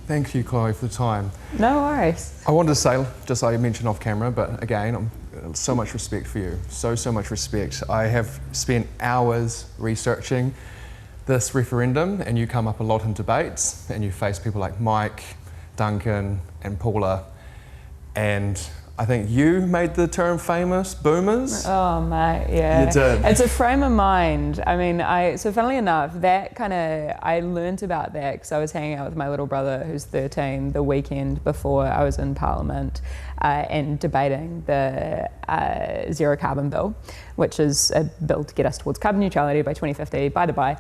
Thank you, Chloe, for the time. No worries. I wanted to say, just like you mentioned off camera, but again, so much respect for you. So much respect. I have spent hours researching this referendum, and you come up a lot in debates, and you face people like Mike, Duncan, and Paula, and I think you made the term famous, boomers. Oh mate, yeah. You did. It's a frame of mind. I mean, so funnily enough, I learnt about that because I was hanging out with my little brother who's 13 the weekend before I was in Parliament and debating the zero carbon bill, which is a bill to get us towards carbon neutrality by 2050, by the by.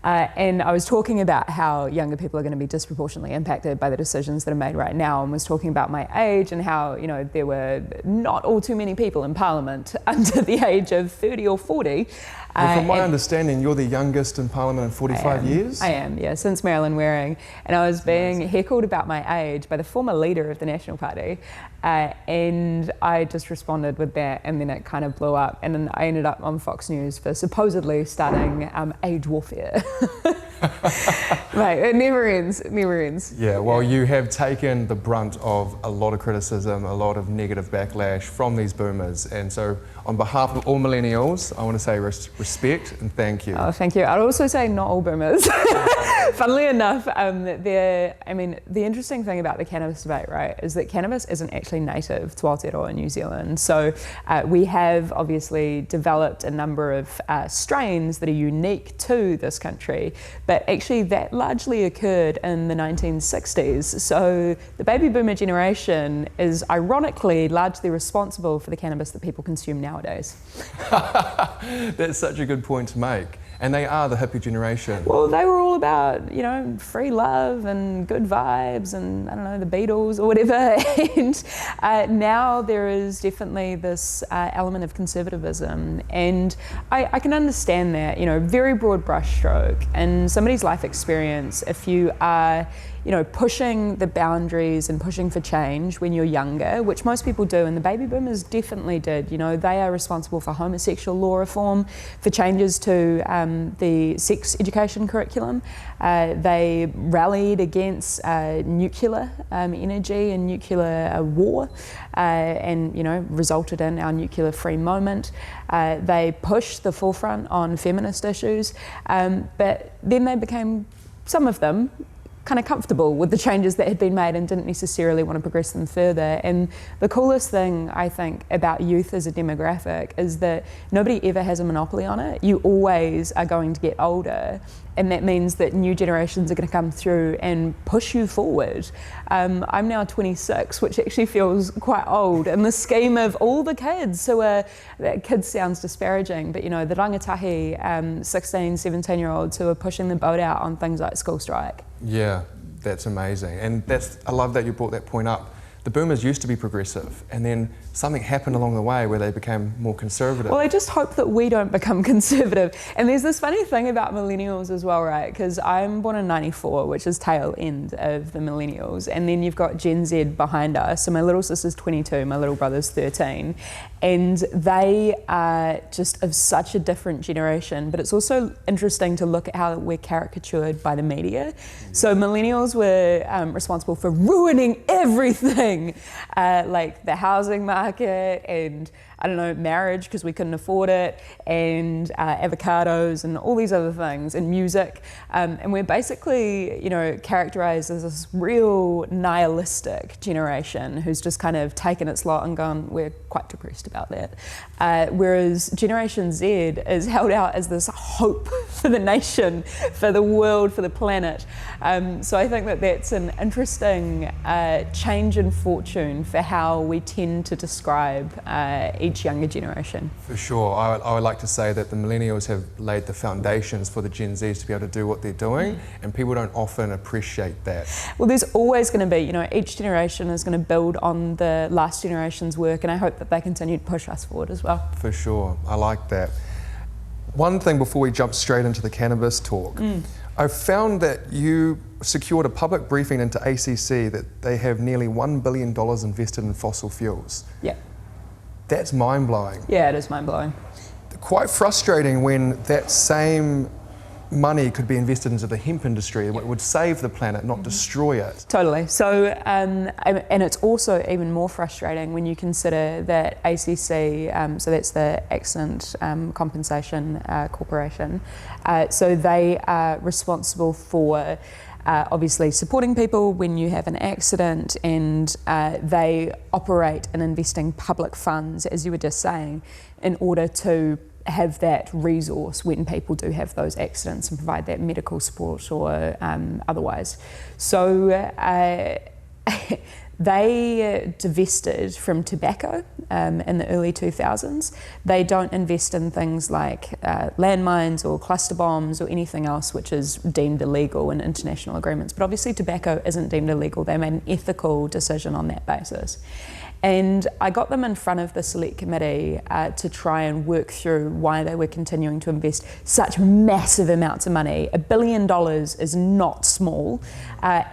And I was talking about how younger people are going to be disproportionately impacted by the decisions that are made right now, and was talking about my age and how, you know, there were not all too many people in Parliament under the age of 30 or 40. Well, from my understanding, you're the youngest in Parliament in 45 years? I am, yeah, since Marilyn Waring. And I was being heckled about my age by the former leader of the National Party. And I just responded with that, and then it kind of blew up. And then I ended up on Fox News for supposedly starting age warfare. Right, it never ends, it never ends. Yeah, well, you have taken the brunt of a lot of criticism, a lot of negative backlash from these boomers. And so on behalf of all millennials, I want to say respect and thank you. Oh, thank you. I'd also say not all boomers. Funnily enough, the interesting thing about the cannabis debate, right, is that cannabis isn't actually native to Aotearoa, New Zealand. So we have obviously developed a number of strains that are unique to this country, but actually that largely occurred in the 1960s. So the baby boomer generation is ironically largely responsible for the cannabis that people consume nowadays. That's such a good point to make. And they are the hippie generation. Well, they were all about, you know, free love and good vibes and, I don't know, the Beatles or whatever. And now there is definitely this element of conservatism. And I can understand that, you know, very broad brushstroke. In somebody's life experience, if you are, you know, pushing the boundaries and pushing for change when you're younger, which most people do, and the baby boomers definitely did. You know, they are responsible for homosexual law reform, for changes to the sex education curriculum. They rallied against nuclear energy and nuclear war, and, you know, resulted in our nuclear-free moment. They pushed the forefront on feminist issues, but then they became, some of them, kind of comfortable with the changes that had been made and didn't necessarily want to progress them further. And the coolest thing, I think, about youth as a demographic is that nobody ever has a monopoly on it. You always are going to get older, and that means that new generations are going to come through and push you forward. I'm now 26, which actually feels quite old in the scheme of all the kids who are, kids sounds disparaging, but, you know, the rangatahi 16, 17-year-olds who are pushing the boat out on things like school strike. Yeah, that's amazing. And I love that you brought that point up. The boomers used to be progressive, and then something happened along the way where they became more conservative. Well, I just hope that we don't become conservative. And there's this funny thing about millennials as well, right? Because I'm born in 94, which is tail end of the millennials. And then you've got Gen Z behind us. So my little sister's 22, my little brother's 13. And they are just of such a different generation. But it's also interesting to look at how we're caricatured by the media. So millennials were responsible for ruining everything, like the housing market and, I don't know, marriage because we couldn't afford it, and avocados and all these other things, and music. And we're basically, you know, characterized as this real nihilistic generation who's just kind of taken its lot and gone, we're quite depressed about that. Whereas Generation Z is held out as this hope for the nation, for the world, for the planet. So I think that that's an interesting change in fortune for how we tend to describe each younger generation. For sure. I would like to say that the millennials have laid the foundations for the Gen Zs to be able to do what they're doing, and people don't often appreciate that. Well, there's always going to be, you know, each generation is going to build on the last generation's work, and I hope that they continue to push us forward as well. For sure. I like that. One thing before we jump straight into the cannabis talk, I've found that you secured a public briefing into ACC that they have nearly $1 billion invested in fossil fuels. Yeah. That's mind-blowing. Yeah, it is mind-blowing. Quite frustrating when that same money could be invested into the hemp industry. It would save the planet, not destroy it. Totally. So, and it's also even more frustrating when you consider that ACC, so that's the Accident Compensation Corporation, so they are responsible for obviously supporting people when you have an accident, and they operate and investing public funds, as you were just saying, in order to have that resource when people do have those accidents and provide that medical support or otherwise. So they divested from tobacco in the early 2000s. They don't invest in things like landmines or cluster bombs or anything else which is deemed illegal in international agreements. But obviously tobacco isn't deemed illegal. They made an ethical decision on that basis. And I got them in front of the select committee to try and work through why they were continuing to invest such massive amounts of money. $1 billion is not small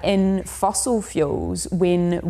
in fossil fuels when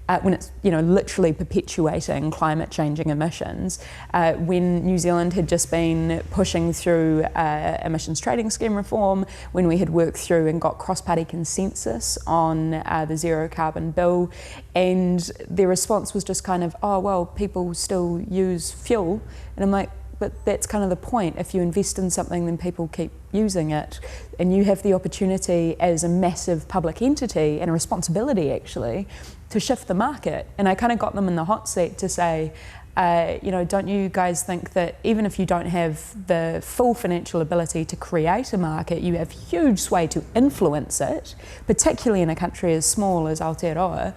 it's literally perpetuating climate changing emissions. When New Zealand had just been pushing through emissions trading scheme reform, when we had worked through and got cross-party consensus on the zero carbon bill, and their response was just kind of, oh well, people still use fuel, and I'm like, but that's kind of the point. If you invest in something, then people keep using it, and you have the opportunity as a massive public entity and a responsibility actually to shift the market. And I kind of got them in the hot seat to say, don't you guys think that even if you don't have the full financial ability to create a market, you have huge sway to influence it, particularly in a country as small as Aotearoa?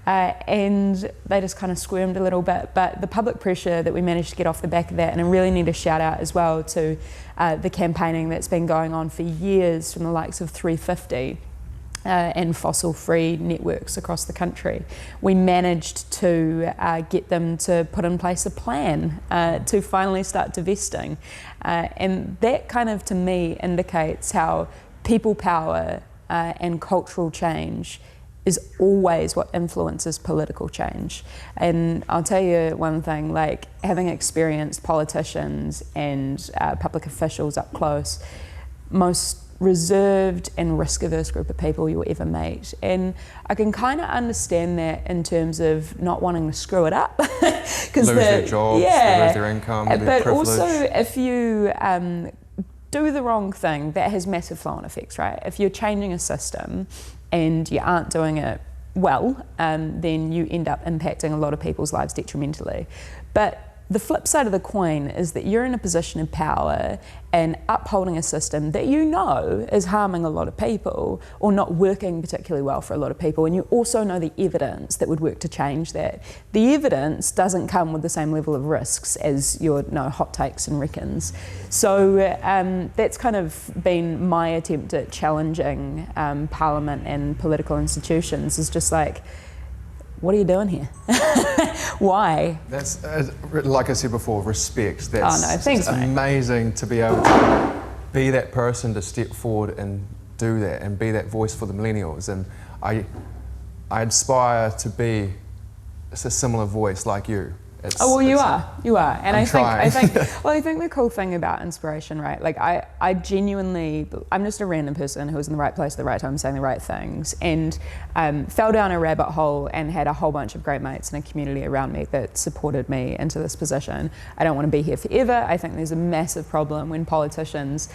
And they just kind of squirmed a little bit, but the public pressure that we managed to get off the back of that, and I really need to shout out as well to the campaigning that's been going on for years from the likes of 350 and fossil-free networks across the country. We managed to get them to put in place a plan to finally start divesting, and that kind of to me indicates how people power and cultural change is always what influences political change. And I'll tell you one thing, like having experienced politicians and public officials up close, most reserved and risk-averse group of people you'll ever meet. And I can kind of understand that in terms of not wanting to screw it up. Lose their jobs, they lose their income, their but privilege. Also if you do the wrong thing, that has massive flow-on effects, right? If you're changing a system and you aren't doing it well, then you end up impacting a lot of people's lives detrimentally. But the flip side of the coin is that you're in a position of power and upholding a system that you know is harming a lot of people or not working particularly well for a lot of people, and you also know the evidence that would work to change that. The evidence doesn't come with the same level of risks as your hot takes and reckons. So that's kind of been my attempt at challenging Parliament and political institutions, is just like, what are you doing here? Why? That's, like I said before, respect. That's thanks, mate. Amazing to be able to be that person to step forward and do that and be that voice for the millennials. And I aspire to be a similar voice like you. You are. And I think the cool thing about inspiration, right? Like I genuinely, I'm just a random person who was in the right place at the right time saying the right things, and fell down a rabbit hole and had a whole bunch of great mates and a community around me that supported me into this position. I don't want to be here forever. I think there's a massive problem when politicians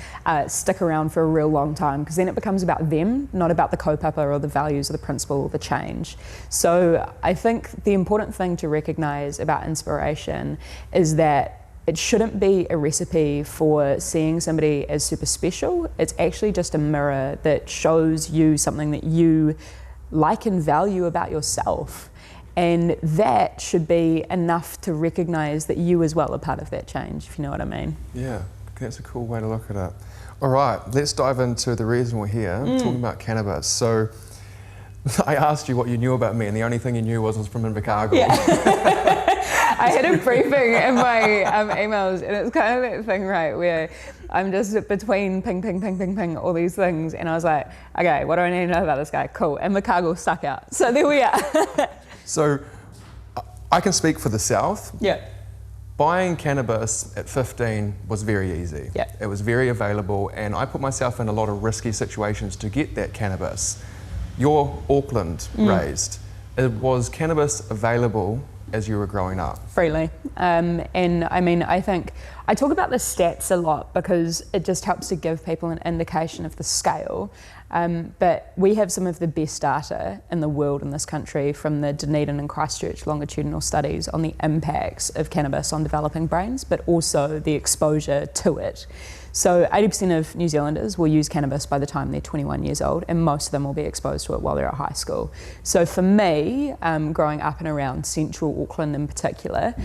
stick around for a real long time, because then it becomes about them, not about the kaupapa or the values or the principle or the change. So I think the important thing to recognise about inspiration is that it shouldn't be a recipe for seeing somebody as super special. It's actually just a mirror that shows you something that you like and value about yourself. And that should be enough to recognise that you as well are part of that change, if you know what I mean. Yeah, that's a cool way to look at it. All right, let's dive into the reason we're here, talking about cannabis. So I asked you what you knew about me, and the only thing you knew was from Invercargill. Yeah. I had a briefing in my emails, and it's kind of that thing, right, where I'm just between ping, all these things, and I was like, okay, what do I need to know about this guy? Cool, and Invercargill stuck out. So there we are. So I can speak for the South. Yeah. buying cannabis at 15 was very easy. Yeah. It was very available, and I put myself in a lot of risky situations to get that cannabis. You're Auckland raised. Was cannabis available as you were growing up? Freely. And I mean, I think I talk about the stats a lot because it just helps to give people an indication of the scale. But we have some of the best data in the world in this country from the Dunedin and Christchurch longitudinal studies on the impacts of cannabis on developing brains, but also the exposure to it. So 80% of New Zealanders will use cannabis by the time they're 21 years old, and most of them will be exposed to it while they're at high school. So for me, growing up and around central Auckland in particular,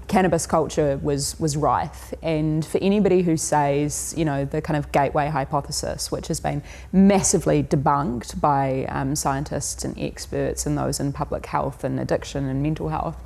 cannabis culture was rife. And for anybody who says, you know, the kind of gateway hypothesis, which has been massively debunked by scientists and experts and those in public health and addiction and mental health,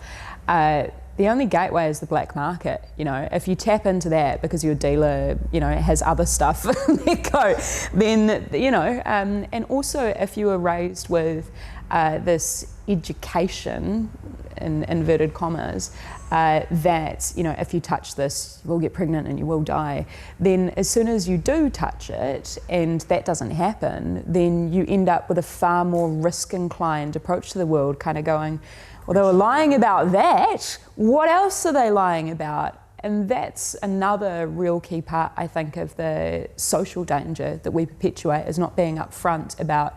the only gateway is the black market. You know, if you tap into that because your dealer, you know, has other stuff, let go, then, you know, and also if you were raised with this education, in inverted commas, that, you know, if you touch this, you will get pregnant and you will die, then as soon as you do touch it and that doesn't happen, then you end up with a far more risk-inclined approach to the world, kind of going, well, they were lying about that, what else are they lying about? And that's another real key part, I think, of the social danger that we perpetuate, is not being upfront about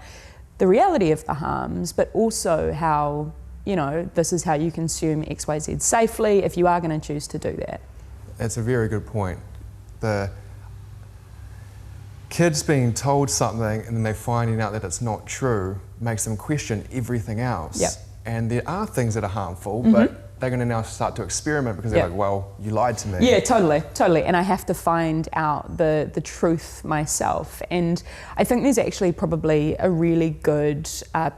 the reality of the harms, but also how, you know, this is how you consume XYZ safely if you are going to choose to do that. That's a very good point. The kids being told something and then they finding out that it's not true makes them question everything else. Yep. And there are things that are harmful, but they're going to now start to experiment because they're like, well, you lied to me. Yeah, totally. And I have to find out the truth myself. And I think there's actually probably a really good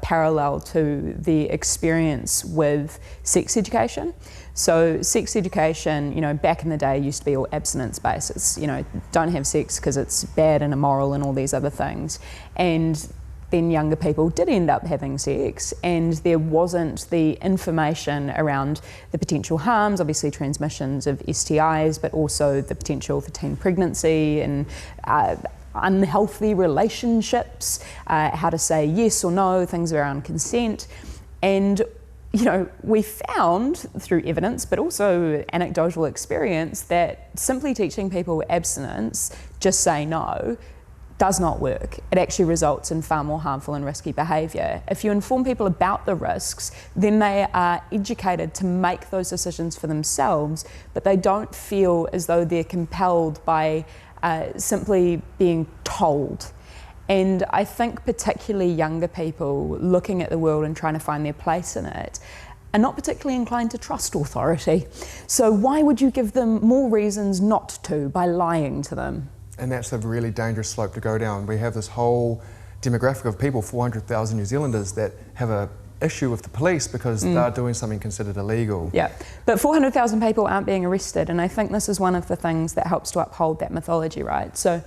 parallel to the experience with sex education. So sex education, you know, back in the day used to be all abstinence based. It's, you know, don't have sex because it's bad and immoral and all these other things. And then younger people did end up having sex, and there wasn't the information around the potential harms, obviously transmissions of STIs, but also the potential for teen pregnancy and unhealthy relationships, how to say yes or no, things around consent. And you know, we found through evidence, but also anecdotal experience, that simply teaching people abstinence, just say no, does not work. It actually results in far more harmful and risky behaviour. If you inform people about the risks, then they are educated to make those decisions for themselves, but they don't feel as though they're compelled by simply being told. And I think particularly younger people looking at the world and trying to find their place in it are not particularly inclined to trust authority. So why would you give them more reasons not to by lying to them? And that's a really dangerous slope to go down. We have this whole demographic of people, 400,000 New Zealanders, that have an issue with the police because they're doing something considered illegal. Yeah, but 400,000 people aren't being arrested, and I think this is one of the things that helps to uphold that mythology, right? So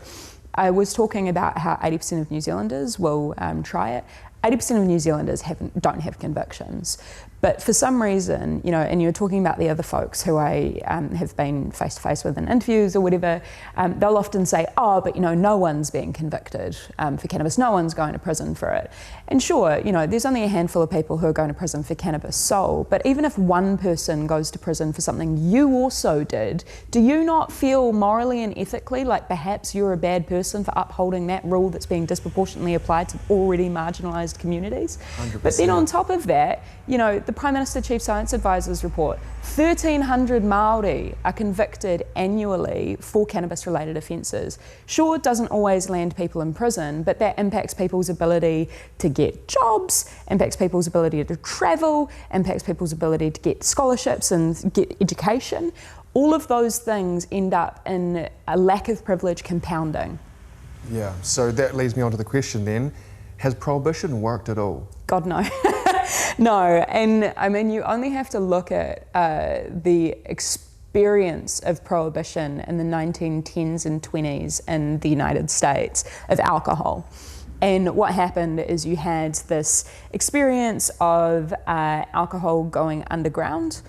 I was talking about how 80% of New Zealanders will try it. 80% of New Zealanders don't have convictions. But for some reason, you know, and you're talking about the other folks who I have been face to face with in interviews or whatever, they'll often say, oh, but you know, no one's being convicted for cannabis, no one's going to prison for it. And sure, you know, there's only a handful of people who are going to prison for cannabis sold, but even if one person goes to prison for something you also did, do you not feel morally and ethically like perhaps you're a bad person for upholding that rule that's being disproportionately applied to already marginalised communities? 100%. But then on top of that, you know, the Prime Minister Chief Science Advisor's report, 1,300 Māori are convicted annually for cannabis-related offences. Sure, it doesn't always land people in prison, but that impacts people's ability to get jobs, impacts people's ability to travel, impacts people's ability to get scholarships and get education. All of those things end up in a lack of privilege compounding. Yeah, so that leads me on to the question then, has prohibition worked at all? God, no. No, and I mean, you only have to look at the experience of prohibition in the 1910s and 20s in the United States of alcohol. And what happened is you had this experience of alcohol going underground,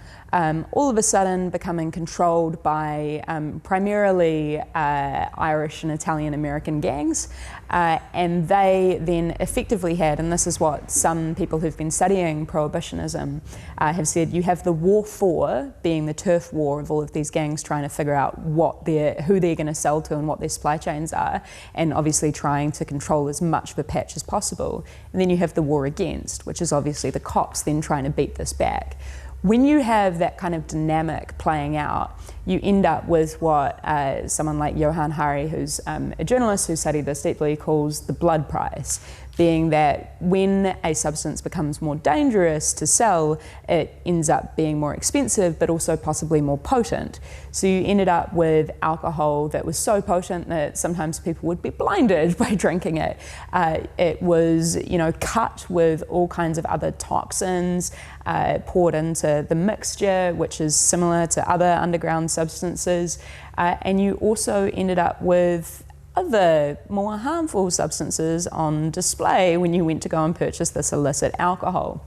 all of a sudden becoming controlled by primarily Irish and Italian American gangs. And they then effectively had, and this is what some people who've been studying prohibitionism have said, you have the war for being the turf war of all of these gangs trying to figure out who they're going to sell to and what their supply chains are, and obviously trying to control as much of a patch as possible. And then you have the war against, which is obviously the cops then trying to beat this back. When you have that kind of dynamic playing out, you end up with what someone like Johan Hari, who's a journalist who studied this deeply, calls the blood price, being that when a substance becomes more dangerous to sell, it ends up being more expensive, but also possibly more potent. So you ended up with alcohol that was so potent that sometimes people would be blinded by drinking it. It was, cut with all kinds of other toxins, poured into the mixture, which is similar to other underground substances. And you also ended up with other more harmful substances on display when you went to go and purchase this illicit alcohol.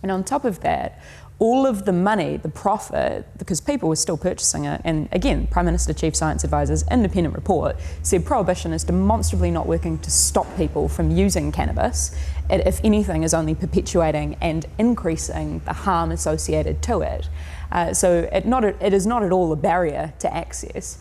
And on top of that, all of the money, the profit, because people were still purchasing it, and again, Prime Minister Chief Science Advisor's independent report said prohibition is demonstrably not working to stop people from using cannabis. It, if anything, is only perpetuating and increasing the harm associated to it. So it is not at all a barrier to access.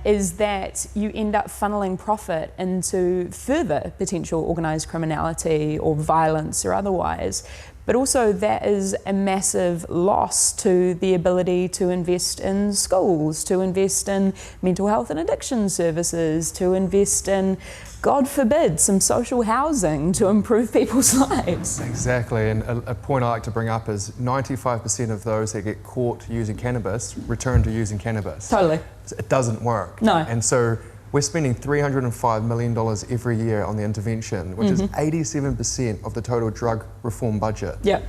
Is that you end up funneling profit into further potential organised criminality or violence or otherwise. But also that is a massive loss to the ability to invest in schools, to invest in mental health and addiction services, to invest in, God forbid, some social housing to improve people's lives. Exactly, and a point I like to bring up is 95% of those that get caught using cannabis return to using cannabis. Totally. It doesn't work. No. And so we're spending $305 million every year on the intervention, which is 87% of the total drug reform budget. Yep.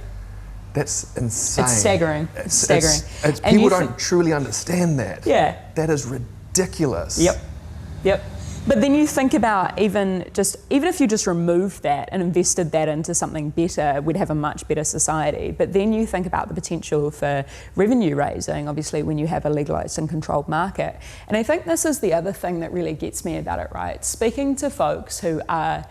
That's insane. It's staggering. It's staggering. People don't truly understand that. Yeah. That is ridiculous. Yep. But then you think about even if you just removed that and invested that into something better, we'd have a much better society. But then you think about the potential for revenue raising, obviously, when you have a legalised and controlled market. And I think this is the other thing that really gets me about it, right? Speaking to folks who are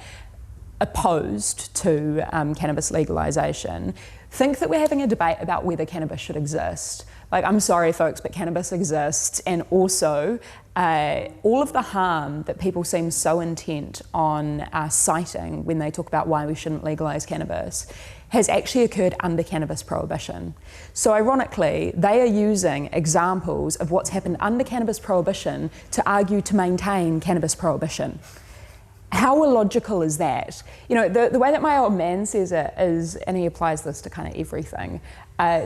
opposed to cannabis legalisation, think that we're having a debate about whether cannabis should exist. Like, I'm sorry, folks, but cannabis exists, and also all of the harm that people seem so intent on citing when they talk about why we shouldn't legalise cannabis has actually occurred under cannabis prohibition. So ironically, they are using examples of what's happened under cannabis prohibition to argue to maintain cannabis prohibition. How illogical is that? The way that my old man says it is, and he applies this to kind of everything,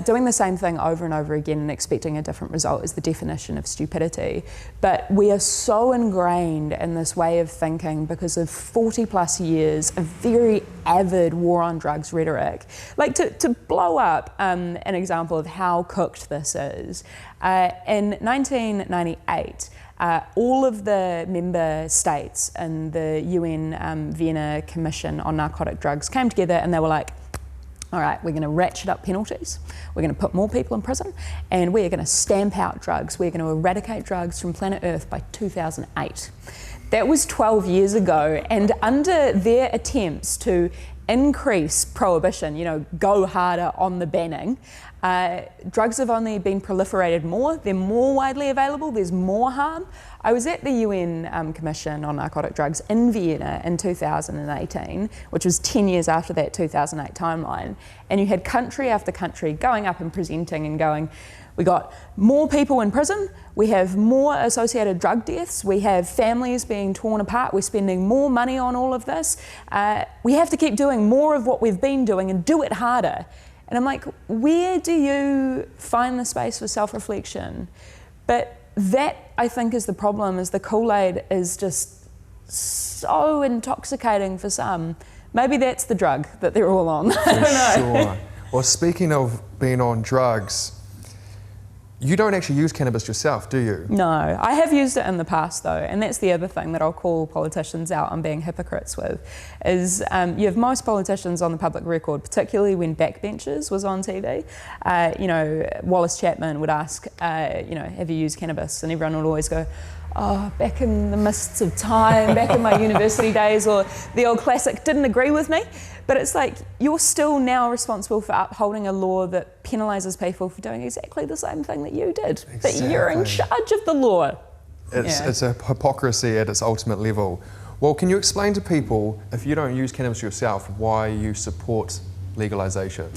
doing the same thing over and over again and expecting a different result is the definition of stupidity. But we are so ingrained in this way of thinking because of 40 plus years of very avid war on drugs rhetoric. Like, to blow up an example of how cooked this is, in 1998, all of the member states and the UN Vienna Commission on Narcotic Drugs came together and they were like, all right, we're going to ratchet up penalties, we're going to put more people in prison, and we're going to stamp out drugs. We're going to eradicate drugs from planet Earth by 2008. That was 12 years ago, and under their attempts to increase prohibition, go harder on the banning, drugs have only been proliferated more, they're more widely available, there's more harm. I was at the UN Commission on Narcotic Drugs in Vienna in 2018, which was 10 years after that 2008 timeline, and you had country after country going up and presenting and going, we got more people in prison, we have more associated drug deaths, we have families being torn apart, we're spending more money on all of this, we have to keep doing more of what we've been doing and do it harder. And I'm like, where do you find the space for self-reflection? But that, I think, is the problem, is the Kool-Aid is just so intoxicating for some. Maybe that's the drug that they're all on. I don't know. Sure. Well, speaking of being on drugs, You don't actually use cannabis yourself, do you? No, I have used it in the past though, and that's the other thing that I'll call politicians out on being hypocrites with, is you have most politicians on the public record, particularly when Backbenchers was on TV, Wallace Chapman would ask, have you used cannabis? And everyone would always go, oh, back in the mists of time, back in my university days, or the old classic, didn't agree with me. But it's like, you're still now responsible for upholding a law that penalises people for doing exactly the same thing that you did. Exactly. But you're in charge of the law. It's a hypocrisy at its ultimate level. Well, can you explain to people, if you don't use cannabis yourself, why you support legalisation?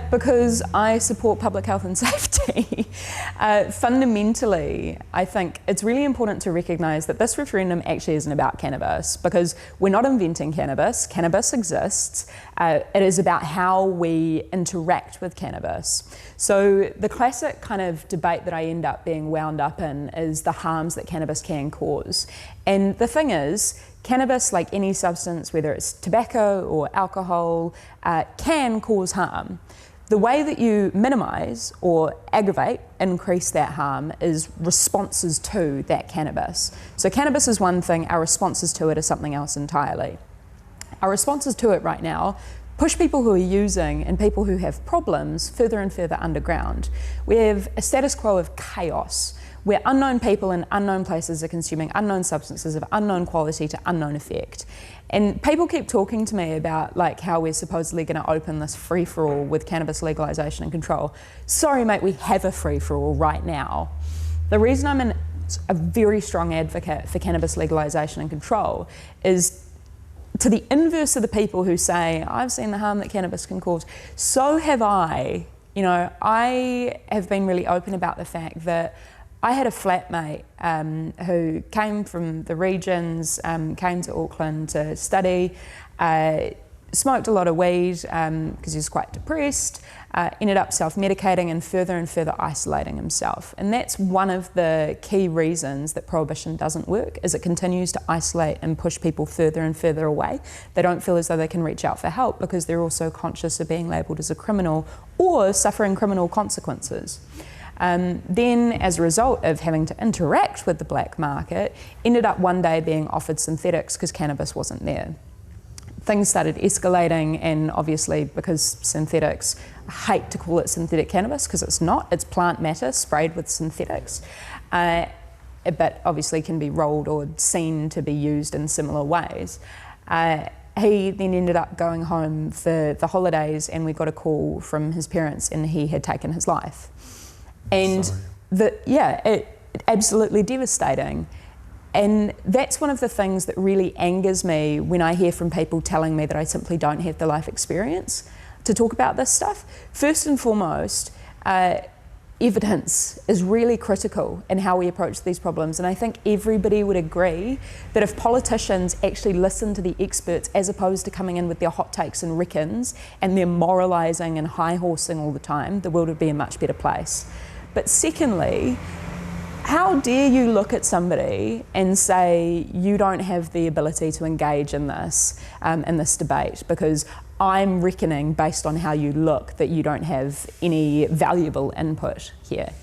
Because I support public health and safety. Fundamentally, I think it's really important to recognise that this referendum actually isn't about cannabis, because we're not inventing cannabis. Cannabis exists. It is about how we interact with cannabis. So the classic kind of debate that I end up being wound up in is the harms that cannabis can cause. And the thing is, cannabis, like any substance, whether it's tobacco or alcohol, can cause harm. The way that you minimise or aggravate, increase that harm, is responses to that cannabis. So cannabis is one thing, our responses to it is something else entirely. Our responses to it right now push people who are using and people who have problems further and further underground. We have a status quo of chaos, where unknown people in unknown places are consuming unknown substances of unknown quality to unknown effect. And people keep talking to me about like how we're supposedly going to open this free-for-all with cannabis legalisation and control. Sorry mate, we have a free-for-all right now. The reason I'm a very strong advocate for cannabis legalisation and control is to the inverse of the people who say, I've seen the harm that cannabis can cause. So have I. You know, I have been really open about the fact that I had a flatmate who came from the regions, came to Auckland to study, smoked a lot of weed because he was quite depressed, ended up self-medicating and further isolating himself. And that's one of the key reasons that prohibition doesn't work, is it continues to isolate and push people further and further away. They don't feel as though they can reach out for help because they're also conscious of being labelled as a criminal or suffering criminal consequences. Then, as a result of having to interact with the black market, ended up one day being offered synthetics because cannabis wasn't there. Things started escalating, and obviously because synthetics, I hate to call it synthetic cannabis because it's not, it's plant matter sprayed with synthetics, but obviously can be rolled or seen to be used in similar ways. He then ended up going home for the holidays, and we got a call from his parents and he had taken his life. And absolutely devastating. And that's one of the things that really angers me when I hear from people telling me that I simply don't have the life experience to talk about this stuff. First and foremost, evidence is really critical in how we approach these problems. And I think everybody would agree that if politicians actually listen to the experts as opposed to coming in with their hot takes and reckons and they're moralising and high-horsing all the time, the world would be a much better place. But secondly, how dare you look at somebody and say you don't have the ability to engage in this debate because I'm reckoning based on how you look that you don't have any valuable input here.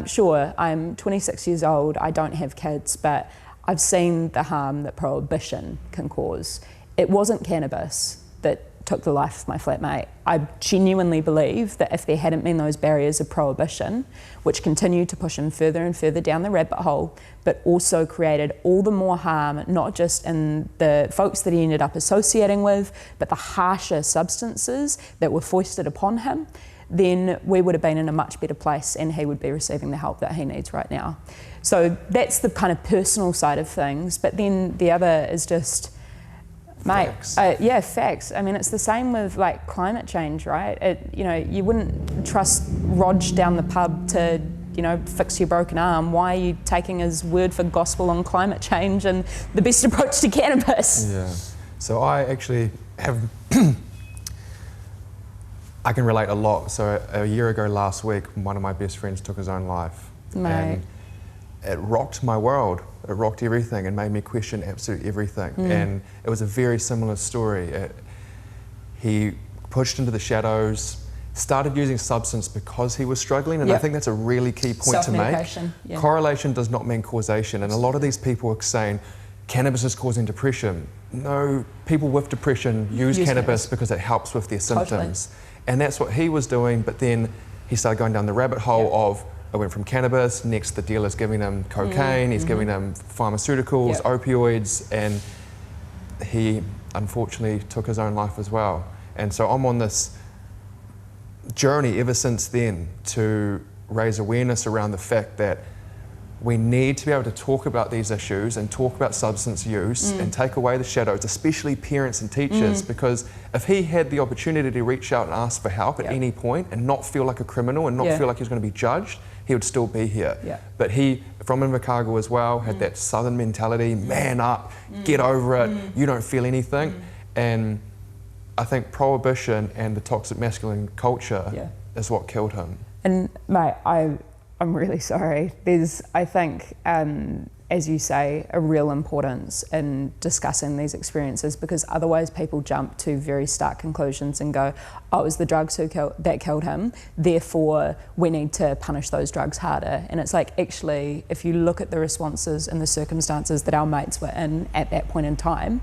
Sure, I'm 26 years old, I don't have kids, but I've seen the harm that prohibition can cause. It wasn't cannabis that took the life of my flatmate. I genuinely believe that if there hadn't been those barriers of prohibition, which continued to push him further and further down the rabbit hole, but also created all the more harm, not just in the folks that he ended up associating with, but the harsher substances that were foisted upon him, then we would have been in a much better place and he would be receiving the help that he needs right now. So that's the kind of personal side of things, but then the other is just, mate, facts. I mean, it's the same with like climate change, right? You wouldn't trust Rog down the pub to, fix your broken arm. Why are you taking his word for gospel on climate change and the best approach to cannabis? Yeah. So I actually have, I can relate a lot. So a year ago last week, one of my best friends took his own life. Mate. And it rocked my world. It rocked everything and made me question absolutely everything. And it was a very similar story. He pushed into the shadows, started using substance because he was struggling, and I think that's a really key point to make. Yeah. Correlation does not mean causation, and a lot of these people are saying cannabis is causing depression. No, people with depression use cannabis because it helps with their symptoms. And that's what he was doing, but then he started going down the rabbit hole of, it went from cannabis, next the dealer's giving him cocaine, he's giving him pharmaceuticals, opioids, and he unfortunately took his own life as well. And so I'm on this journey ever since then to raise awareness around the fact that we need to be able to talk about these issues and talk about substance use and take away the shadows, especially parents and teachers, because if he had the opportunity to reach out and ask for help at any point and not feel like a criminal and not feel like he's going to be judged, he would still be here. But he, from Invercargill as well, had that southern mentality, man up, get over it, you don't feel anything. And I think prohibition and the toxic masculine culture is what killed him. And mate, I'm really sorry. There's, I think, as you say, a real importance in discussing these experiences, because otherwise people jump to very stark conclusions and go, oh, it was the drugs that killed him, therefore we need to punish those drugs harder. And it's like, actually, if you look at the responses and the circumstances that our mates were in at that point in time,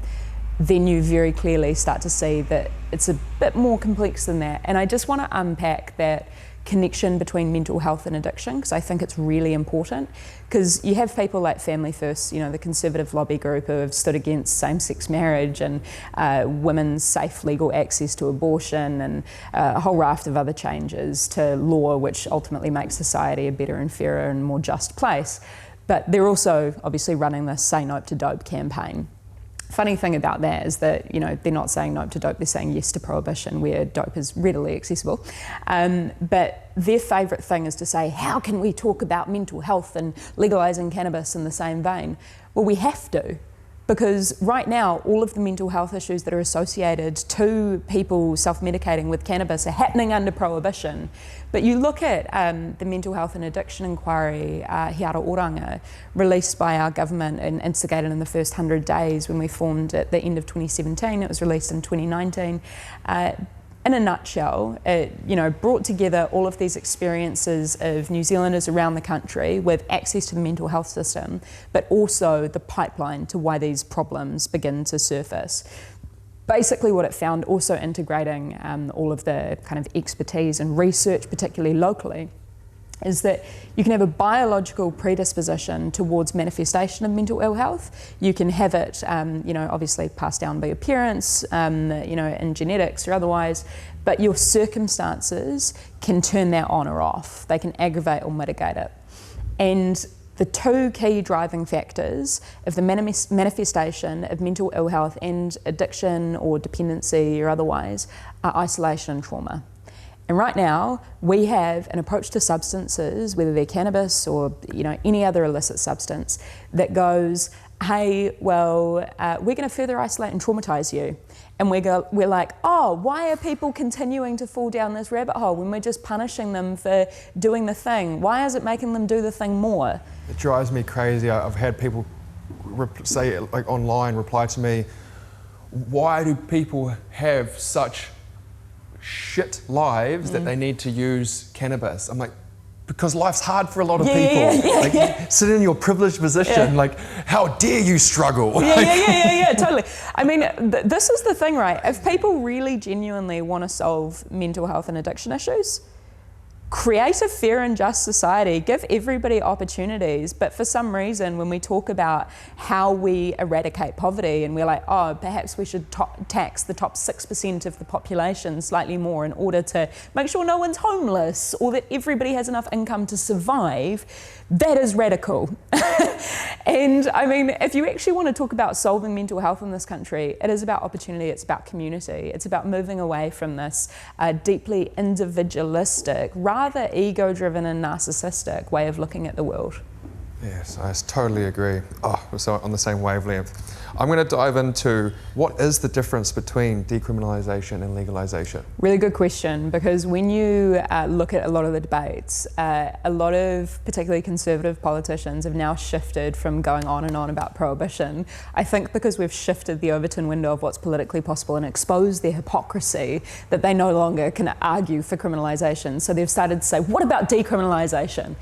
then you very clearly start to see that it's a bit more complex than that. And I just want to unpack that connection between mental health and addiction, because I think it's really important, because you have people like Family First, you know, the conservative lobby group who have stood against same-sex marriage and women's safe legal access to abortion and a whole raft of other changes to law which ultimately makes society a better and fairer and more just place. But they're also obviously running this Say No to Dope campaign. Funny thing about that is that, you know, they're not saying no to dope, they're saying yes to prohibition, where dope is readily accessible. But their favourite thing is to say, how can we talk about mental health and legalising cannabis in the same vein? Well, we have to, because right now all of the mental health issues that are associated to people self-medicating with cannabis are happening under prohibition. But you look at the Mental Health and Addiction Inquiry, He Aotearoa, released by our government and instigated in the first 100 days when we formed at the end of 2017. It was released in 2019. In a nutshell, it, you know, brought together all of these experiences of New Zealanders around the country with access to the mental health system, but also the pipeline to why these problems begin to surface. Basically what it found, also integrating all of the kind of expertise and research, particularly locally, is that you can have a biological predisposition towards manifestation of mental ill health. You can have it, you know, obviously passed down by your parents, you know, in genetics or otherwise, but your circumstances can turn that on or off. They can aggravate or mitigate it. And the two key driving factors of the manifestation of mental ill health and addiction or dependency or otherwise are isolation and trauma. And right now, we have an approach to substances, whether they're cannabis or, you know, any other illicit substance, that goes, hey, well, we're going to further isolate and traumatise you. And we're like, oh, why are people continuing to fall down this rabbit hole when we're just punishing them for doing the thing? Why is it making them do the thing more? It drives me crazy. I've had people say, like online, reply to me, why do people have such shit lives that they need to use cannabis? I'm like, because life's hard for a lot of people. Sit in your privileged position, like, how dare you struggle? Totally. I mean, this is the thing, right? If people really genuinely want to solve mental health and addiction issues, create a fair and just society, give everybody opportunities, but for some reason when we talk about how we eradicate poverty and we're like, oh, perhaps we should tax the top 6% of the population slightly more in order to make sure no one's homeless or that everybody has enough income to survive, that is radical. And I mean, if you actually want to talk about solving mental health in this country, it is about opportunity, it's about community, it's about moving away from this deeply individualistic, rather ego-driven and narcissistic way of looking at the world. Yes, I totally agree. Oh, we're so on the same wavelength. I'm going to dive into what is the difference between decriminalisation and legalisation? Really good question, because when you look at a lot of the debates, a lot of particularly conservative politicians have now shifted from going on and on about prohibition. I think because we've shifted the Overton window of what's politically possible and exposed their hypocrisy, that they no longer can argue for criminalisation. So they've started to say, what about decriminalisation?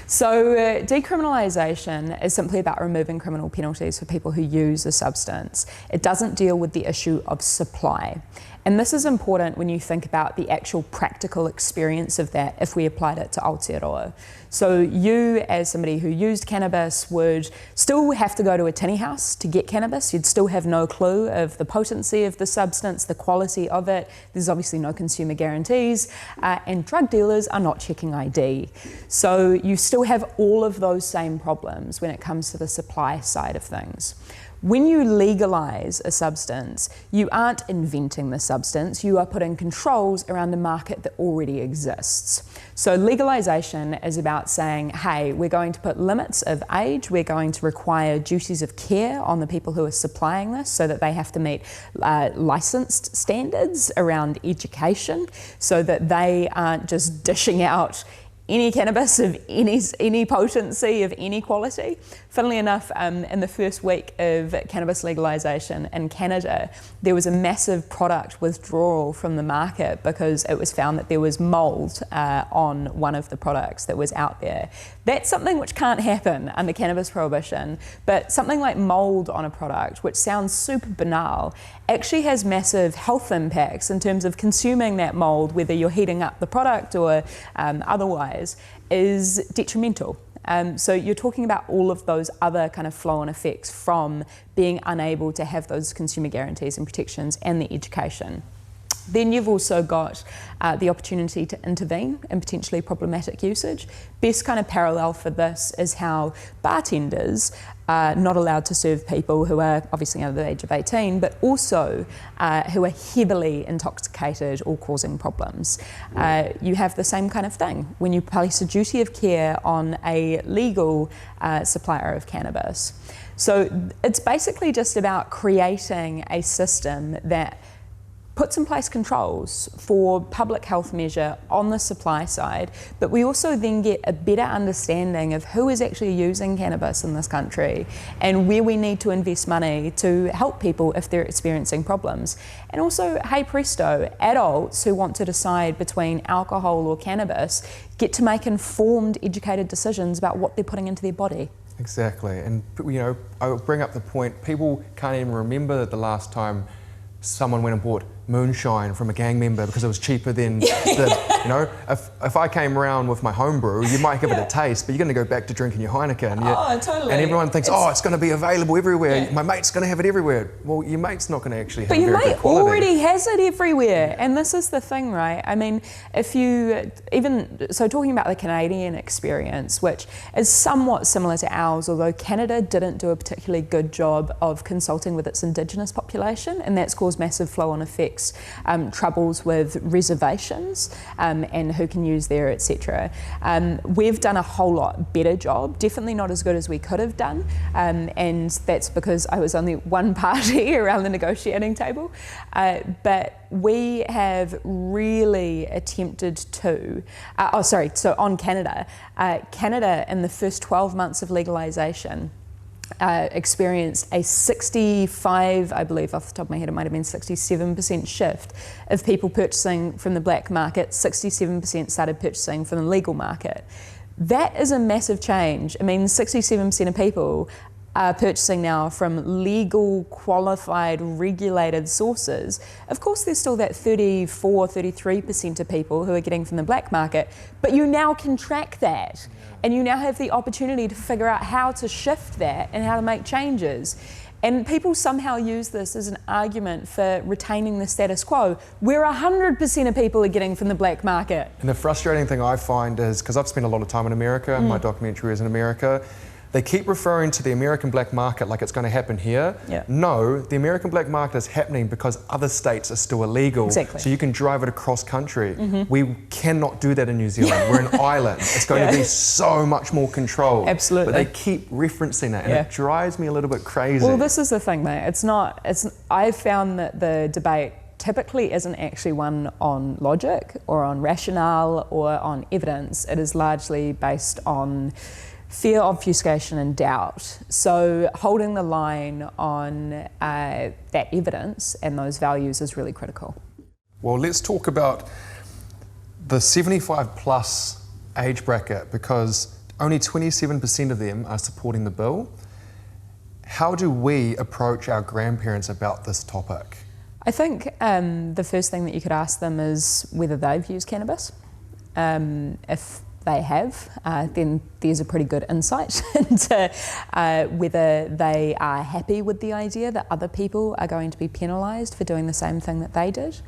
So decriminalisation is simply about removing criminal penalties for people who use a substance. It doesn't deal with the issue of supply. And this is important when you think about the actual practical experience of that if we applied it to Aotearoa. So you, as somebody who used cannabis, would still have to go to a tinny house to get cannabis. You'd still have no clue of the potency of the substance, the quality of it. There's obviously no consumer guarantees, and drug dealers are not checking ID. So you still have all of those same problems when it comes to the supply side of things. When you legalise a substance, you aren't inventing the substance, you are putting controls around a market that already exists. So legalisation is about saying, hey, we're going to put limits of age, we're going to require duties of care on the people who are supplying this so that they have to meet licensed standards around education so that they aren't just dishing out any cannabis of any potency, of any quality. Funnily enough, in the first week of cannabis legalisation in Canada, there was a massive product withdrawal from the market because it was found that there was mould on one of the products that was out there. That's something which can't happen under cannabis prohibition, but something like mould on a product, which sounds super banal, actually has massive health impacts in terms of consuming that mould, whether you're heating up the product or otherwise, is detrimental. So you're talking about all of those other kind of flow-on effects from being unable to have those consumer guarantees and protections and the education. Then you've also got the opportunity to intervene in potentially problematic usage. Best kind of parallel for this is how bartenders are not allowed to serve people who are obviously under the age of 18, but also who are heavily intoxicated or causing problems. You have the same kind of thing when you place a duty of care on a legal supplier of cannabis. So it's basically just about creating a system that puts in place controls for public health measure on the supply side, but we also then get a better understanding of who is actually using cannabis in this country and where we need to invest money to help people if they're experiencing problems. And also, hey presto, adults who want to decide between alcohol or cannabis get to make informed, educated decisions about what they're putting into their body. Exactly, and you know, I would bring up the point, people can't even remember the last time someone went and bought moonshine from a gang member because it was cheaper than the, you know, if I came around with my homebrew, you might give it a taste, but you're going to go back to drinking your Heineken. Oh, totally. And everyone thinks, it's going to be available everywhere. Yeah. My mate's going to have it everywhere. Well, your mate's not going to actually have very good quality. But your mate already has it everywhere. And this is the thing, right? I mean, if you so talking about the Canadian experience, which is somewhat similar to ours, although Canada didn't do a particularly good job of consulting with its Indigenous population, and that's caused massive flow-on effects. Troubles with reservations and who can use there, etc. We've done a whole lot better job, definitely not as good as we could have done, and that's because I was only one party around the negotiating table, but we have really attempted to, so on Canada, Canada in the first 12 months of legalisation experienced a 65, I believe off the top of my head it might have been 67% shift of people purchasing from the black market, 67% started purchasing from the legal market. That is a massive change. I mean, 67% of people are purchasing now from legal, qualified, regulated sources. Of course, there's still that 34, 33% of people who are getting from the black market, but you now can track that. And you now have the opportunity to figure out how to shift that and how to make changes. And people somehow use this as an argument for retaining the status quo, where 100% of people are getting from the black market. And the frustrating thing I find is, because I've spent a lot of time in America, my documentary is in America, They keep referring to the American black market like it's going to happen here. Yeah. No, the American black market is happening because other states are still illegal. Exactly. So you can drive it across country. We cannot do that in New Zealand. We're an island. It's going to be so much more controlled. Absolutely. But they keep referencing it, and it drives me a little bit crazy. Well, this is the thing, mate. I've found that the debate typically isn't actually one on logic or on rationale or on evidence. It is largely based on fear, obfuscation and doubt. So holding the line on that evidence and those values is really critical. Well, let's talk about the 75 plus age bracket, because only 27% of them are supporting the bill. How do we approach our grandparents about this topic? I think the first thing that you could ask them is whether they've used cannabis. If they have, then there's a pretty good insight into whether they are happy with the idea that other people are going to be penalised for doing the same thing that they did.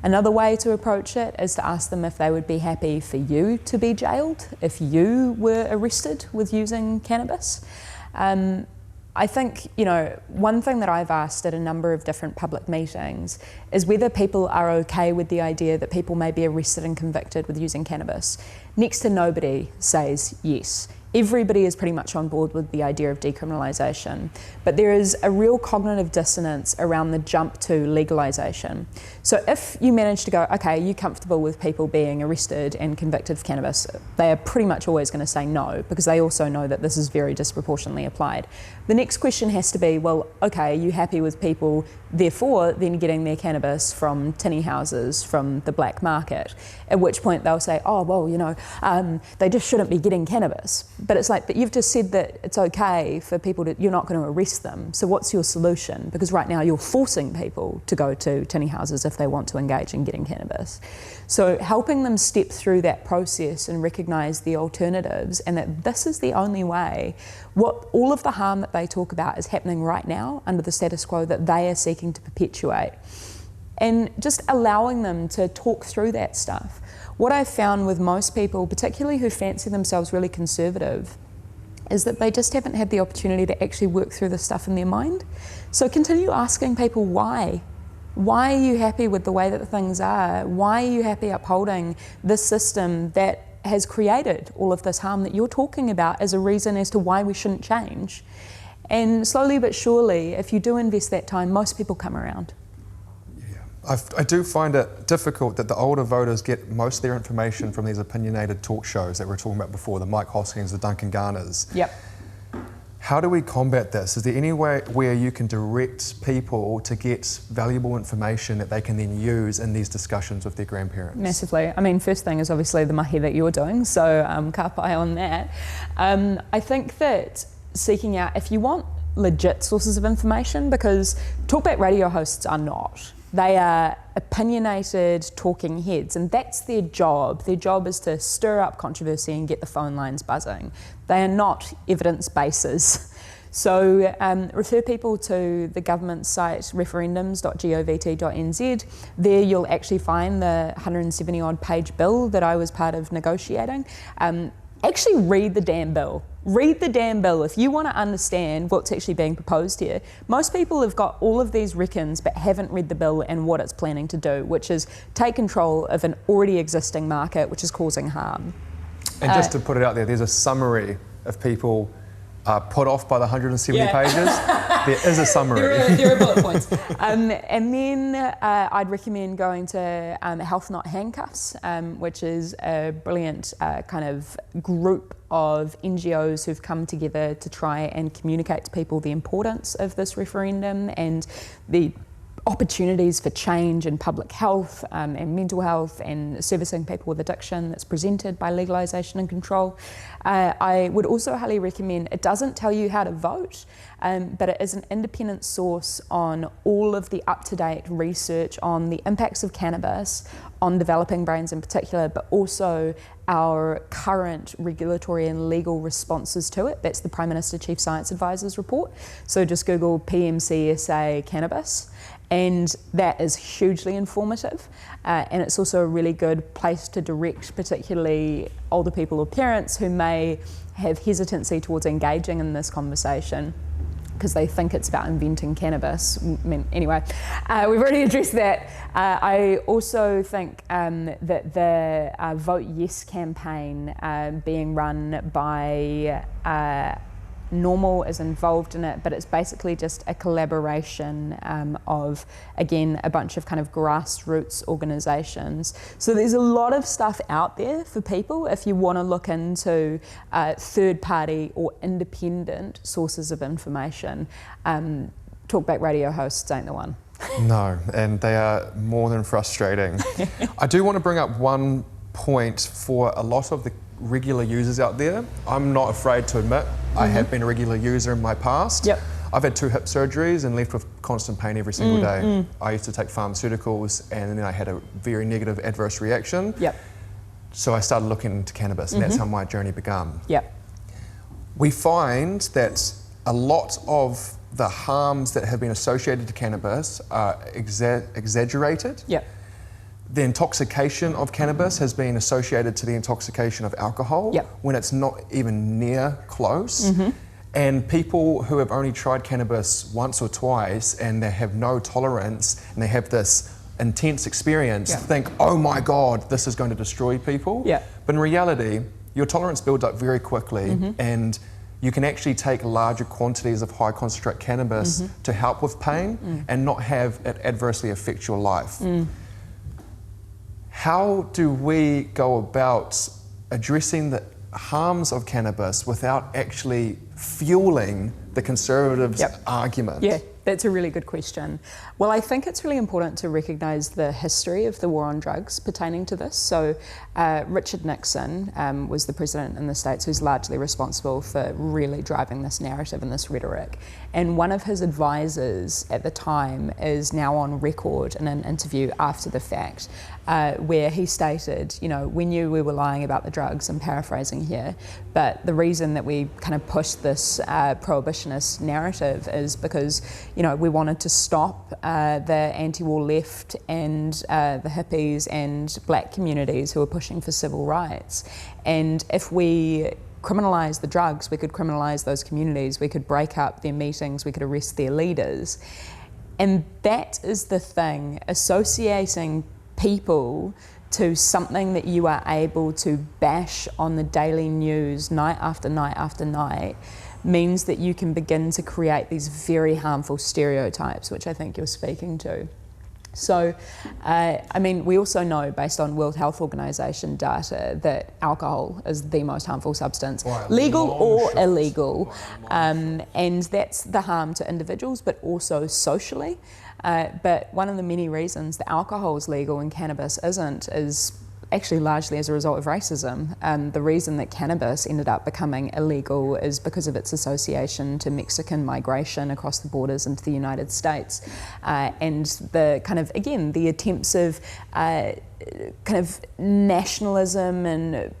Another way to approach it is to ask them if they would be happy for you to be jailed if you were arrested with using cannabis. I think, one thing that I've asked at a number of different public meetings is whether people are okay with the idea that people may be arrested and convicted with using cannabis. Next to nobody says yes. Everybody is pretty much on board with the idea of decriminalisation, but there is a real cognitive dissonance around the jump to legalisation. So if you manage to go, okay, you're comfortable with people being arrested and convicted of cannabis, they are pretty much always going to say no, because they also know that this is very disproportionately applied. The next question has to be, well, okay, are you happy with people therefore then getting their cannabis from tinny houses from the black market? At which point they'll say, oh, well, they just shouldn't be getting cannabis. But it's like, but you've just said that it's okay for people to, you're not going to arrest them. So what's your solution? Because right now you're forcing people to go to tinny houses if they want to engage in getting cannabis. So helping them step through that process and recognise the alternatives, and that this is the only way. All of the harm that they talk about is happening right now under the status quo that they are seeking to perpetuate. And just allowing them to talk through that stuff. What I've found with most people, particularly who fancy themselves really conservative, is that they just haven't had the opportunity to actually work through this stuff in their mind. So continue asking people why. Why are you happy with the way that things are? Why are you happy upholding this system that has created all of this harm that you're talking about as a reason as to why we shouldn't change? And slowly but surely, if you do invest that time, most people come around. I do find it difficult that the older voters get most of their information from these opinionated talk shows that we were talking about before, the Mike Hoskins, the Duncan Garners. Yep. How do we combat this? Is there any way where you can direct people to get valuable information that they can then use in these discussions with their grandparents? Massively. I mean, first thing is obviously the mahi that you're doing, so ka pai on that. I think that seeking out, if you want legit sources of information, because talkback radio hosts are not. They are opinionated talking heads, and that's their job. Their job is to stir up controversy and get the phone lines buzzing. They are not evidence basers. So refer people to the government site referendums.govt.nz. There you'll actually find the 170 odd page bill that I was part of negotiating. Actually read the damn bill. Read the damn bill if you want to understand what's actually being proposed here. Most people have got all of these reckons but haven't read the bill and what it's planning to do, which is take control of an already existing market which is causing harm. And just to put it out there, there's a summary of people put off by the 170 pages. There is a summary. There are bullet points. And then I'd recommend going to Health Not Handcuffs, which is a brilliant kind of group of NGOs who've come together to try and communicate to people the importance of this referendum and the opportunities for change in public health and mental health and servicing people with addiction that's presented by legalisation and control. I would also highly recommend, it doesn't tell you how to vote, but it is an independent source on all of the up-to-date research on the impacts of cannabis on developing brains in particular, but also our current regulatory and legal responses to it. That's the Prime Minister Chief Science Advisor's report. So just Google PMCSA cannabis. And that is hugely informative, and it's also a really good place to direct particularly older people or parents who may have hesitancy towards engaging in this conversation because they think it's about inventing cannabis. I mean, anyway, we've already addressed that. I also think that the Vote Yes campaign being run by Normal is involved in it, but it's basically just a collaboration of, again, a bunch of kind of grassroots organisations. So there's a lot of stuff out there for people if you want to look into third-party or independent sources of information. Talkback radio hosts ain't the one. No, and they are more than frustrating. I do want to bring up one point for a lot of the regular users out there. I'm not afraid to admit I have been a regular user in my past. Yep. I've had 2 hip surgeries and left with constant pain every single day. I used to take pharmaceuticals and then I had a very negative adverse reaction. Yep. So I started looking into cannabis and that's how my journey began. Yep. We find that a lot of the harms that have been associated to cannabis are exaggerated. Yep. The intoxication of cannabis has been associated to the intoxication of alcohol when it's not even near close. And people who have only tried cannabis once or twice and they have no tolerance and they have this intense experience think, oh my God, this is going to destroy people. But in reality, your tolerance builds up very quickly and you can actually take larger quantities of high concentrate cannabis to help with pain and not have it adversely affect your life. How do we go about addressing the harms of cannabis without actually fueling the conservatives' argument? Yeah, that's a really good question. Well, I think it's really important to recognise the history of the war on drugs pertaining to this. So Richard Nixon was the president in the States who's largely responsible for really driving this narrative and this rhetoric. And one of his advisors at the time is now on record in an interview after the fact where he stated, you know, we knew we were lying about the drugs, I'm paraphrasing here, but the reason that we kind of pushed this prohibitionist narrative is because, you know, we wanted to stop the anti-war left and the hippies and black communities who were pushing for civil rights. And if we criminalise the drugs, we could criminalise those communities, we could break up their meetings, we could arrest their leaders. And that is the thing, associating people to something that you are able to bash on the daily news night after night after night means that you can begin to create these very harmful stereotypes, which I think you're speaking to. So, I mean, we also know, based on World Health Organization data, that alcohol is the most harmful substance, legal or illegal, and that's the harm to individuals, but also socially. But one of the many reasons that alcohol is legal and cannabis isn't is actually largely as a result of racism. The reason that cannabis ended up becoming illegal is because of its association to Mexican migration across the borders into the United States. And the kind of, again, the attempts of kind of nationalism and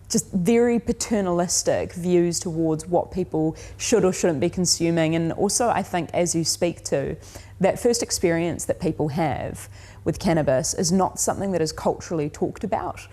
just very paternalistic views towards what people should or shouldn't be consuming. And also, I think, as you speak to, that first experience that people have with cannabis is not something that is culturally talked about.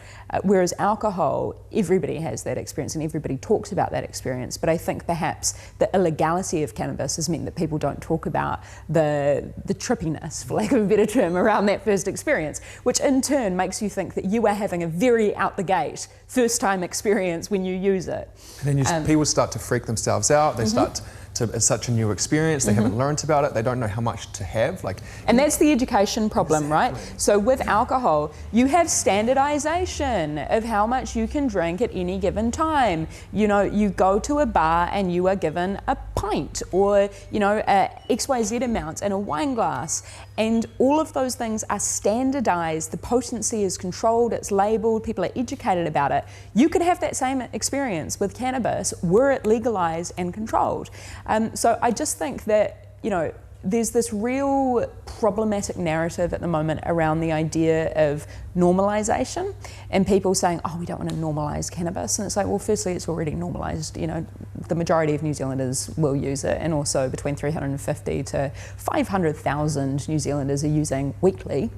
Whereas alcohol, everybody has that experience and everybody talks about that experience. But I think perhaps the illegality of cannabis has meant that people don't talk about the trippiness, for lack of a better term, around that first experience, which in turn makes you think that you are having a very out the gate first time experience when you use it. And then people start to freak themselves out, they start it's such a new experience, they haven't learned about it, they don't know how much to have. And that's the education problem, right? So with alcohol, you have standardization of how much you can drink at any given time. You know, you go to a bar and you are given a pint or, you know, a XYZ amount in a wine glass. And all of those things are standardized, the potency is controlled, it's labeled, people are educated about it. You could have that same experience with cannabis were it legalized and controlled. So I just think that, you know, there's this real problematic narrative at the moment around the idea of normalization and people saying, oh, we don't want to normalize cannabis. And it's like, well, firstly, it's already normalized. You know, the majority of New Zealanders will use it, and also between 350 to 500,000 New Zealanders are using weekly.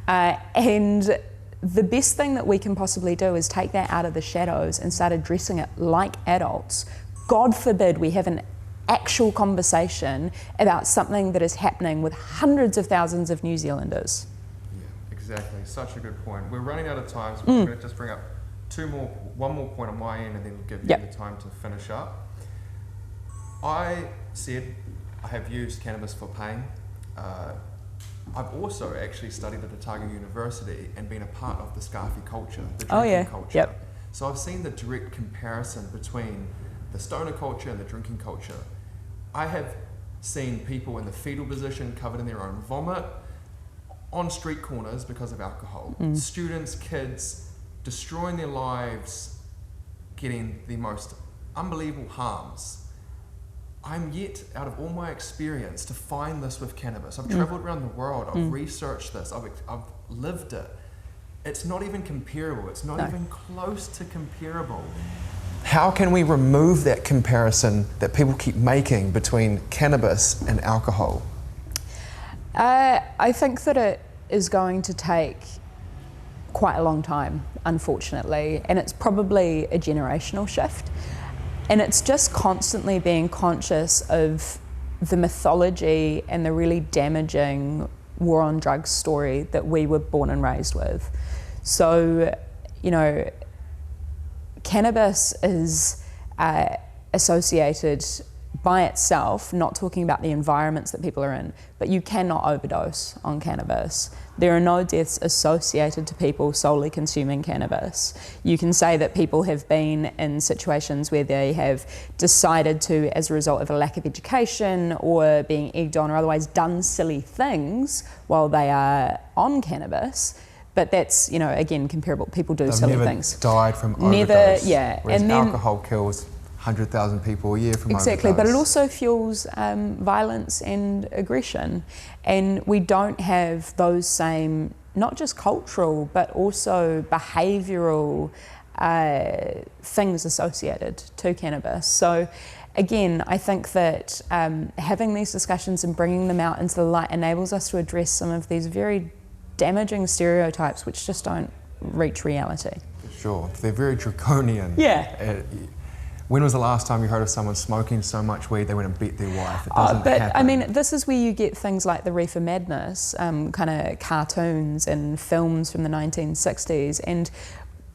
And the best thing that we can possibly do is take that out of the shadows and start addressing it like adults. God forbid we have an actual conversation about something that is happening with hundreds of thousands of New Zealanders. Yeah, exactly. Such a good point. We're running out of time, so I'm going to just bring up one more point on my end, and then give you the time to finish up. I said I have used cannabis for pain. I've also actually studied at Otago University and been a part of the scarfy culture, the drinking culture. Yep. So I've seen the direct comparison between the stoner culture and the drinking culture. I have seen people in the fetal position covered in their own vomit on street corners because of alcohol. Students, kids, destroying their lives, getting the most unbelievable harms. I'm yet, out of all my experience, to find this with cannabis. I've traveled around the world, I've researched this, I've lived it. It's not even comparable, it's not even close to comparable. How can we remove that comparison that people keep making between cannabis and alcohol? I think that it is going to take quite a long time, unfortunately, and it's probably a generational shift. And it's just constantly being conscious of the mythology and the really damaging war on drugs story that we were born and raised with. So, you know, cannabis is associated by itself, not talking about the environments that people are in, but you cannot overdose on cannabis. There are no deaths associated to people solely consuming cannabis. You can say that people have been in situations where they have decided to, as a result of a lack of education or being egged on or otherwise done silly things while they are on cannabis. But that's, you know, again, comparable. People do silly things. They've never died from overdose. Whereas and then alcohol kills 100,000 people a year from exactly, overdose. but it also fuels violence and aggression. And we don't have those same, not just cultural, but also behavioural things associated to cannabis. So again, I think that having these discussions and bringing them out into the light enables us to address some of these very damaging stereotypes which just don't reach reality. Sure, they're very draconian. Yeah. When was the last time you heard of someone smoking so much weed they went and beat their wife? It doesn't happen. I mean, this is where you get things like the Reefer Madness, kind of cartoons and films from the 1960s, and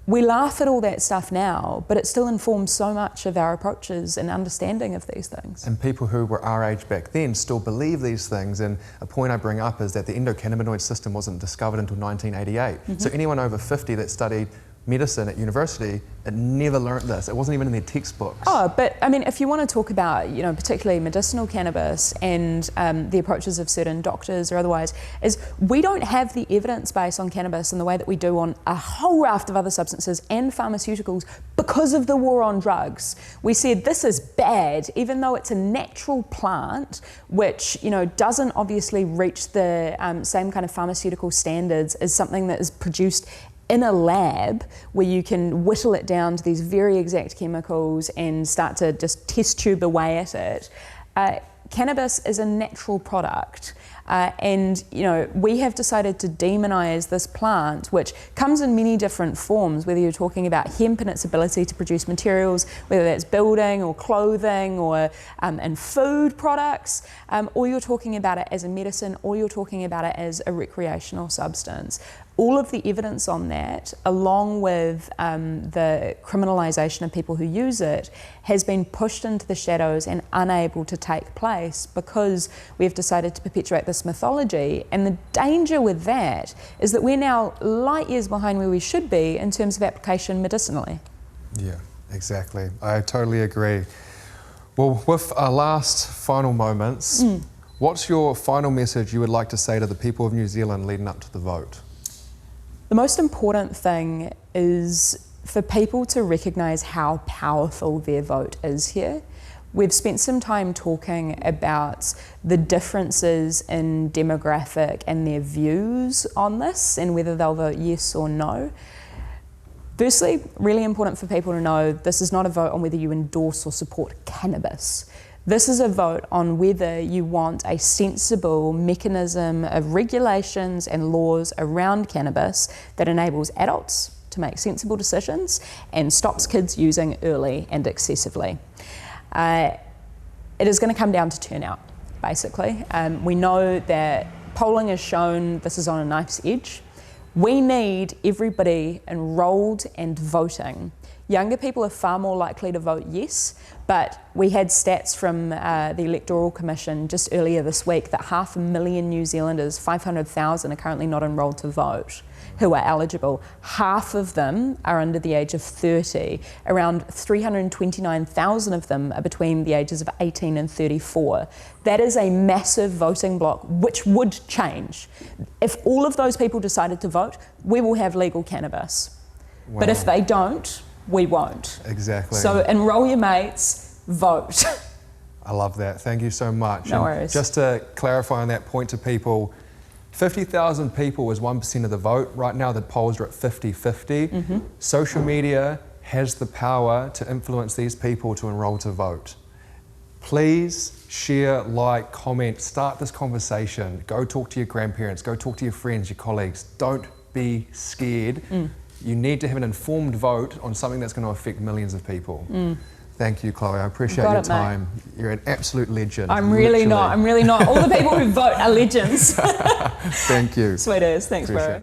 we laugh at all that stuff now, but it still informs so much of our approaches and understanding of these things. And people who were our age back then still believe these things, and a point I bring up is that the endocannabinoid system wasn't discovered until 1988. So anyone over 50 that studied medicine at university, it never learnt this. It wasn't even in their textbooks. Oh, but I mean, if you want to talk about, you know, particularly medicinal cannabis and the approaches of certain doctors or otherwise, is we don't have the evidence base on cannabis in the way that we do on a whole raft of other substances and pharmaceuticals because of the war on drugs. We said this is bad, even though it's a natural plant, which, you know, doesn't obviously reach the same kind of pharmaceutical standards as something that is produced in a lab where you can whittle it down to these very exact chemicals and start to just test tube away at it. Cannabis is a natural product. And you know, we have decided to demonize this plant, which comes in many different forms, whether you're talking about hemp and its ability to produce materials, whether that's building or clothing or and food products, or you're talking about it as a medicine, or you're talking about it as a recreational substance. All of the evidence on that, along with the criminalisation of people who use it, has been pushed into the shadows and unable to take place because we've decided to perpetuate this mythology. And the danger with that is that we're now light years behind where we should be in terms of application medicinally. Yeah, exactly. I totally agree. Well, with our last final moments, what's your final message you would like to say to the people of New Zealand leading up to the vote? The most important thing is for people to recognise how powerful their vote is here. We've spent some time talking about the differences in demographic and their views on this and whether they'll vote yes or no. Firstly, really important for people to know, this is not a vote on whether you endorse or support cannabis. This is a vote on whether you want a sensible mechanism of regulations and laws around cannabis that enables adults to make sensible decisions and stops kids using early and excessively. It is going to come down to turnout, basically. We know that polling has shown this is on a knife's edge. We need everybody enrolled and voting. Younger people are far more likely to vote yes, but we had stats from the Electoral Commission just earlier this week that 500,000 New Zealanders, 500,000 are currently not enrolled to vote, who are eligible. Half of them are under the age of 30. Around 329,000 of them are between the ages of 18 and 34. That is a massive voting bloc, which would change. If all of those people decided to vote, we will have legal cannabis. Wow. But if they don't, we won't. Exactly. So enroll your mates, vote. I love that. Thank you so much. No worries. Just to clarify on that point to people, 50,000 people was 1% of the vote. Right now the polls are at 50-50. Social media has the power to influence these people to enroll to vote. Please share, like, comment, start this conversation. Go talk to your grandparents, go talk to your friends, your colleagues. Don't be scared. You need to have an informed vote on something that's going to affect millions of people. Thank you, Chlöe. I appreciate your time. Mate. You're an absolute legend. I'm really not. All the people who vote are legends. Thank you. Sweet as. Thanks, bro.